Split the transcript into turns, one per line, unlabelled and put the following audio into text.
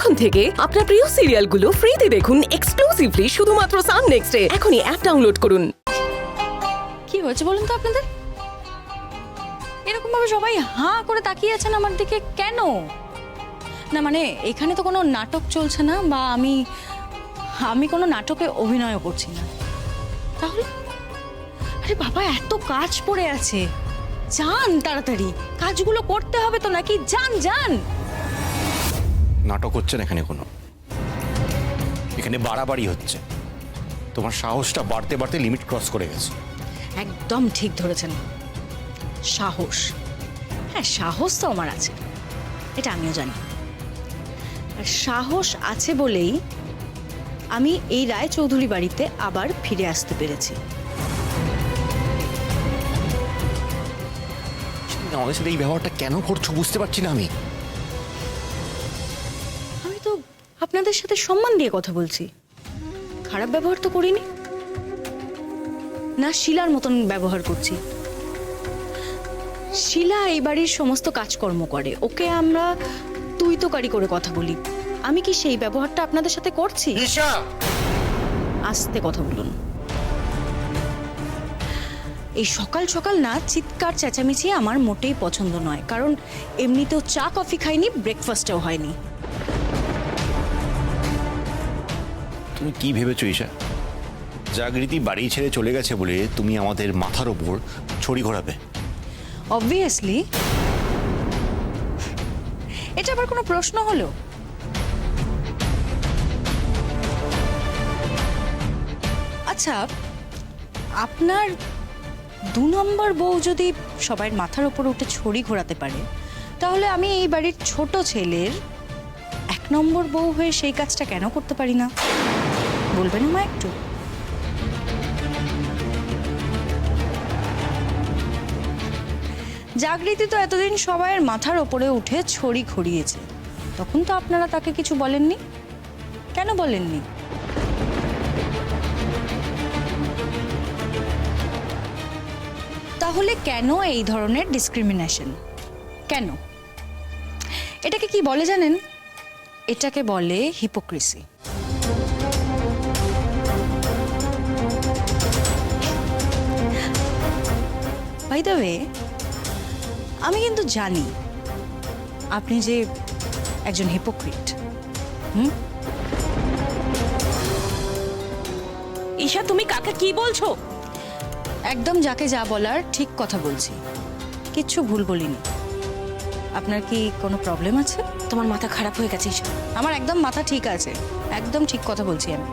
এখন থেকে আপনার প্রিয় সিরিয়ালগুলো ফ্রিতে দেখুন এক্সক্লুসিভলি শুধুমাত্র সান নেক্সটে। এখনই অ্যাপ ডাউনলোড করুন।
কি হয়েছে বলুন তো আপনাদের? এরকম ভাবে সবাই হাঁ করে তাকিয়ে আছেন আমার দিকে কেন? না মানে এখানে তো কোনো নাটক চলছে না, বা আমি কোনো নাটকে অভিনয় করছি না। তাহলে আরে বাবা, এত কাজ পড়ে আছে, যান তাড়াতাড়ি, কাজগুলো করতে হবে তো নাকি? যান যান।
নাটক হচ্ছে না এখানে কোনো, এখানে বাড়াবাড়ি হচ্ছে। তোমার সাহসটা বাড়তে বাড়তে লিমিট ক্রস করে গেছে।
একদম ঠিক ধরেছেন, সাহস। হ্যাঁ, সাহস তো আমার আছে, এটা আমিও জানি। আর সাহস আছে বলেই আমি এই রায়চৌধুরী বাড়িতে আবার ফিরে আসতে পেরেছি।
তুমি আমাদের সাথে এই ব্যবহারটা কেন করছো বুঝতে পারছি না আমি।
আমি তো আপনাদের সাথে সম্মান দিয়ে কথা বলছি, খারাপ ব্যবহার তো করিনি। না শিলার মতন ব্যবহার করছি। শিলা এই বাড়ির সমস্ত কাজকর্ম করে, ওকে আমরা তুই তোকারি করে কথা বলি। আমি কি সেই ব্যবহারটা আপনাদের সাথে করছি? আস্তে কথা বলুন। এই সকাল সকাল না চিৎকার চেঁচামেচি আমার মোটেই পছন্দ নয়, কারণ এমনিতেও চা কফি খাইনি, ব্রেকফাস্টও হয়নি।
তুমি কি ভেবেছো ঈশা? জাগৃতি বাড়ি ছেড়ে চলে গেছে বলে তুমি আমাদের মাথার ওপর ছড়ি ঘোরাবে?
অবভিয়াসলি। এটা আবার কোনো প্রশ্ন হলো? আচ্ছা, আপনার 2 নম্বর বউ যদি সবার মাথার উপর উঠে ছড়ি ঘোরাতে পারে, তাহলে আমি এই বাড়ির ছোট ছেলের 1 নম্বর বউ হয়ে সেই কাজটা কেন করতে পারি না? বলবেন আমায় একটু? জাগৃতি তো এতদিন সবাইয়ের মাথার ওপরে উঠে ছড়ি ঘুরিয়েছে, তখন তো আপনারা তাকে কিছু বলেননি। কেন বলেননি? তাহলে কেন এই ধরনের ডিসক্রিমিনেশন? কেন? এটাকে কি বলে জানেন? এটাকে বলে হিপোক্রিসি। বাই দ্য ওয়ে, আমি কিন্তু জানি আপনি যে একজন হিপোক্রিট।
ঈশা, তুমি কাকে কি বলছো?
একদম যাকে যা বলার ঠিক কথা বলছি, কিচ্ছু ভুল বলিনি। আপনার কি কোনো প্রবলেম আছে?
তোমার মাথা খারাপ হয়ে গেছে ঈশা।
আমার একদম মাথা ঠিক আছে, একদম ঠিক কথা বলছি আমি।